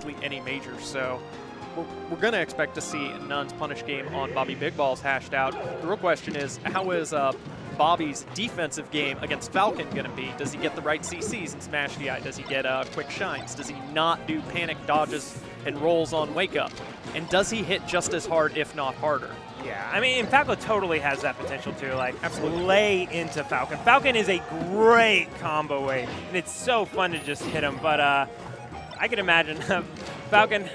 practically any major. So we're going to expect to see n0ne's punish game on Bobby Big Ballz hashed out. The real question is, how is Bobby's defensive game against Falcon going to be? Does he get the right CCs and Smash DI? Does he get quick shines? Does he not do panic dodges and rolls on wake up? And does he hit just as hard, if not harder? Yeah, I mean, Falco totally has that potential to Absolutely lay into Falcon. Falcon is a great combo weight, and it's so fun to just hit him. But I can imagine Falcon,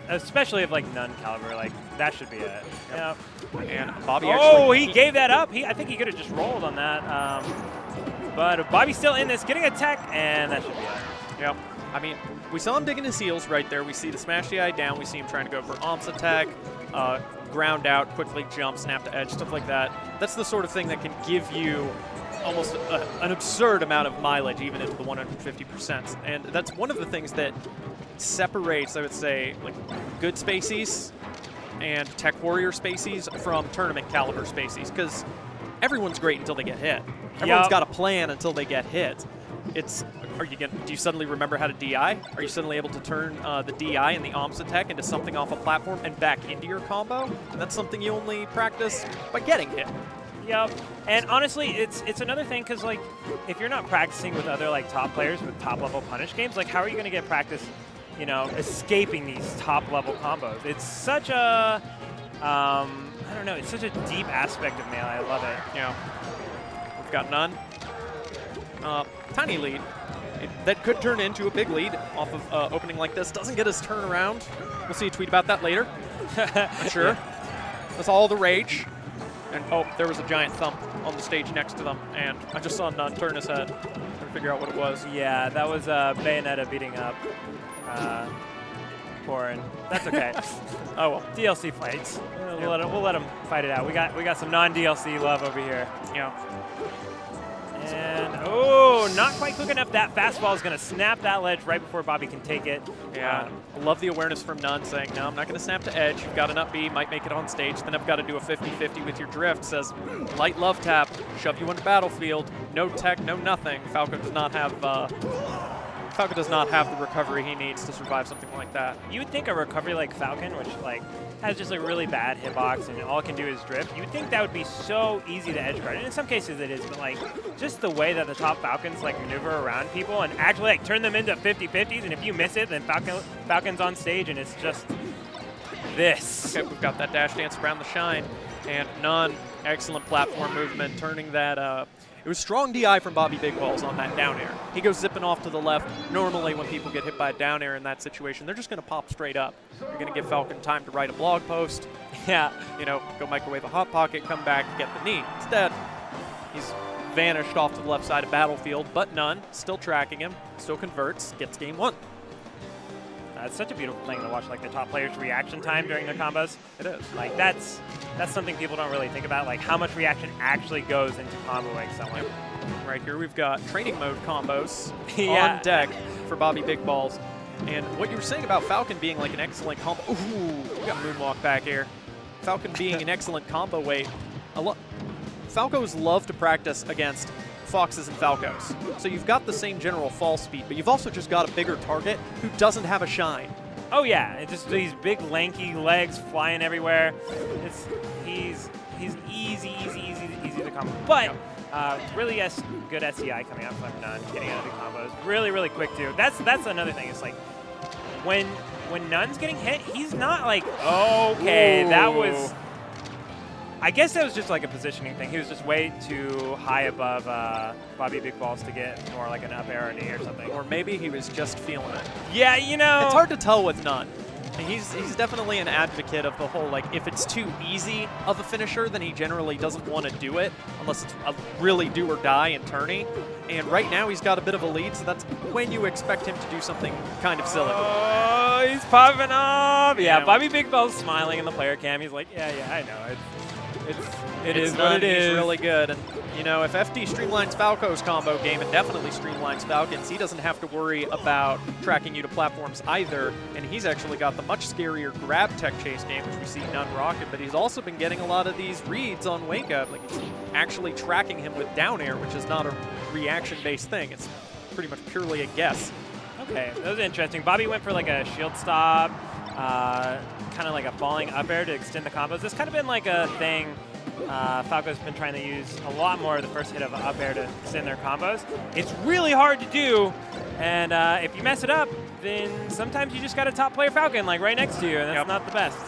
especially of n0ne caliber, that should be it. Yep. And Bobby he gave that up. I think he could have just rolled on that. But Bobby's still in this, getting a tech, and that should be it. Yep. I mean, we saw him digging his heels right there. We see the Smash DI down. We see him trying to go for Omps attack, ground out, quickly jump, snap to edge, stuff like that. That's the sort of thing that can give you almost an absurd amount of mileage, even into the 150%. And that's one of the things that separates, I would say, good spacies and Tech Warrior spacies from tournament caliber spacies, because everyone's great until they get hit. Everyone's got a plan until they get hit. Do you suddenly remember how to DI? Are you suddenly able to turn the DI and the Omps attack into something off a platform and back into your combo? And that's something you only practice by getting hit. Yep. And honestly, it's another thing, because if you're not practicing with other top players with top level punish games, how are you going to get practice, escaping these top level combos? It's such a I don't know, it's such a deep aspect of Melee. I love it. Yeah. We've got n0ne. Tiny lead. That could turn into a big lead off of opening like this. Doesn't get his turn around. We'll see a tweet about that later. I'm sure. Yeah. That's all the rage. And there was a giant thump on the stage next to them, and I just saw n0ne turn his head to figure out what it was. Yeah, that was Bayonetta beating up Corin. That's okay. Oh well. DLC fights. We'll let him fight it out. We got some non-DLC love over here. Yeah. And not quite quick enough. That fastball is going to snap that ledge right before Bobby can take it. Yeah, love the awareness from n0ne saying, no, I'm not going to snap to edge. You've got an up B, might make it on stage. Then I've got to do a 50-50 with your drift. Says, light love tap, shove you into battlefield. No tech, no nothing. Falcon does not have the recovery he needs to survive something like that. You would think a recovery like Falcon, which has just a really bad hitbox and all it can do is drift, you would think that would be so easy to edge guard. And in some cases it is, but just the way that the top Falcons maneuver around people and actually turn them into 50-50s, and if you miss it, then Falcon's on stage and it's just this. Okay, we've got that dash dance around the shine, and n0ne, excellent platform movement, turning that it was strong DI from Bobby Big Ballz on that down air. He goes zipping off to the left. Normally when people get hit by a down air in that situation, they're just going to pop straight up. You're going to give Falcon time to write a blog post. Yeah, go microwave a Hot Pocket, come back, get the knee. Instead, he's vanished off to the left side of battlefield, but n0ne, still tracking him, still converts, gets game one. It's such a beautiful thing to watch, the top players' reaction time during their combos. It is. That's something people don't really think about, how much reaction actually goes into comboing someone. Right here we've got training mode combos on deck for Bobby Big Ballz. And what you were saying about Falcon being an excellent combo. Ooh, we got Moonwalk back here. Falcon being an excellent combo weight. Falcos love to practice against Foxes and Falcos. So you've got the same general fall speed, but you've also just got a bigger target who doesn't have a shine. Oh yeah, it's just these big lanky legs flying everywhere. He's easy to combo. But really good SCI coming out from n0ne, getting out of the combos. Really, really quick too. That's another thing. It's when n0ne's getting hit, he's not okay, that was. I guess that was just a positioning thing. He was just way too high above Bobby Big Ballz to get more an up air or knee or something. Or maybe he was just feeling it. Yeah, It's hard to tell with n0ne. He's definitely an advocate of the whole, if it's too easy of a finisher, then he generally doesn't want to do it unless it's a really do or die in tourney. And right now he's got a bit of a lead, so that's when you expect him to do something kind of silly. Oh, he's popping off. Yeah, Bobby Big Ballz smiling in the player cam. He's like, yeah, I know. It is what it is. He's really good. And, if FD streamlines Falco's combo game, it definitely streamlines Falcon's. He doesn't have to worry about tracking you to platforms either. And he's actually got the much scarier grab tech chase game, which we see n0ne rocket. But he's also been getting a lot of these reads on wake up. He's actually tracking him with down air, which is not a reaction-based thing. It's pretty much purely a guess. Okay, that was interesting. Bobby went for like a shield stop, kind of like a falling up air to extend the combos. This kind of been like a thing Falco's been trying to use a lot more the first hit of up air to extend their combos. It's really hard to do, and if you mess it up, then sometimes you just got a top player Falcon like right next to you, and that's not the best.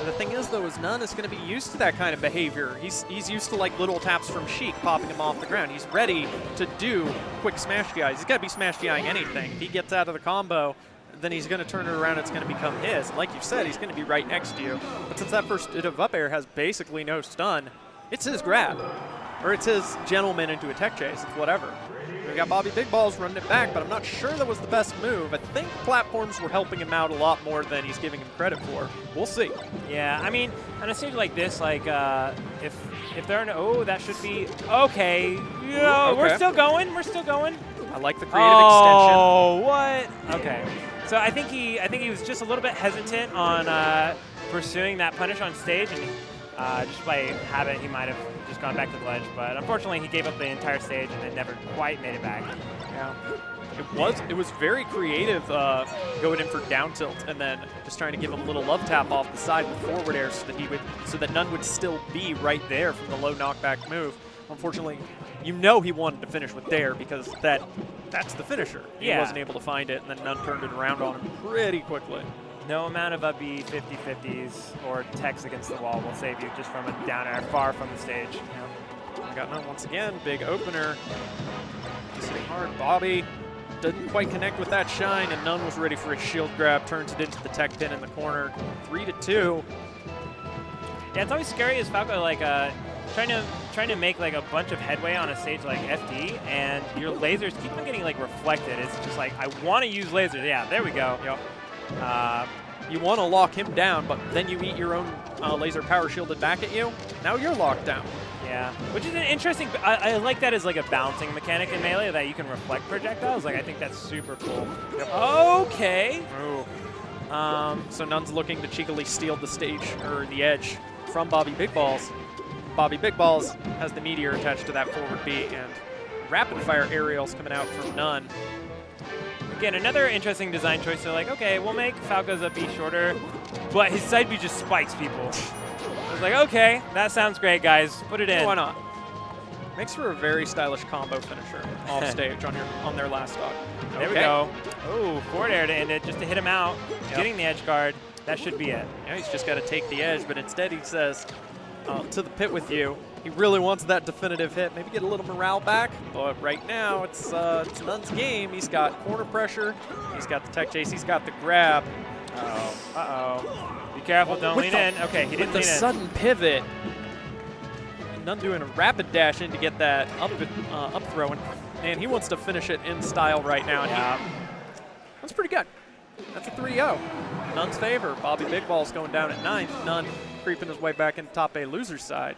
The thing is, though, is n0ne is going to be used to that kind of behavior. He's used to like little taps from Sheik popping him off the ground. He's ready to do quick smash DIs. He's got to be smash DIing anything. If he gets out of the combo, then he's going to turn it around. It's going to become his. And like you said, he's going to be right next to you. But since that first hit of up air has basically no stun, it's his grab. Or it's his gentleman into a tech chase. It's whatever. We got Bobby Big Ballz running it back, but I'm not sure that was the best move. I think platforms were helping him out a lot more than he's giving him credit for. We'll see. Yeah, I mean, on a stage like this, like if there are no, oh, that should be okay. You know, okay. We're still going. We're still going. I like the creative extension. Oh, what? Okay. So I think he was just a little bit hesitant on pursuing that punish on stage, and just by habit, he might have just gone back to the ledge. But unfortunately, he gave up the entire stage and then never quite made it back. Yeah. It was very creative going in for down tilt and then just trying to give him a little love tap off the side with forward air so that n0ne would still be right there from the low knockback move. Unfortunately, you know he wanted to finish with dare because that's the finisher. He wasn't able to find it, and then n0ne turned it around on him pretty quickly. No amount of up B 50-50s or techs against the wall will save you just from a down air far from the stage. Yeah. We got n0ne once again, big opener. He's hitting hard. Bobby didn't quite connect with that shine, and n0ne was ready for a shield grab, turns it into the tech pin in the corner. 3-2. Yeah, it's always scary as Falco, like trying to make like a bunch of headway on a stage like FD, and your lasers keep on getting like reflected. It's just like, I want to use lasers. Yeah, there we go. Yep. You want to lock him down, but then you eat your own laser power shielded back at you. Now you're locked down. Yeah, which is an interesting. I like that as like a balancing mechanic in Melee, that you can reflect projectiles. Like, I think that's super cool. Yep. Okay. Ooh. So n0ne's looking to cheekily steal the stage or the edge from Bobby Big Ballz. Bobby Big Ballz has the meteor attached to that forward B, and rapid fire aerials coming out from n0ne. Again, another interesting design choice. So like, okay, we'll make Falco's up B shorter, but his side B just spikes people. I was like, okay, that sounds great, guys. Put it in. Why not? Makes for a very stylish combo finisher off stage on their last stock. There we go. Oh, forward air to end it, just to hit him out. Yep. Getting the edge guard. That should be it. Yeah, he's just got to take the edge, but instead he says, to the pit with you. He really wants that definitive hit. Maybe get a little morale back, but right now it's n0ne's game. He's got corner pressure. He's got the tech chase. He's got the grab. Uh-oh. Uh-oh. Be careful. Don't lean in. Okay, he didn't lean in. With the sudden pivot. n0ne doing a rapid dash in to get that up throw. And he wants to finish it in style right now. Yeah. That's pretty good. That's a 3-0. n0ne's favor. Bobby Big Ballz going down at 9th. n0ne creeping his way back into top A loser's side.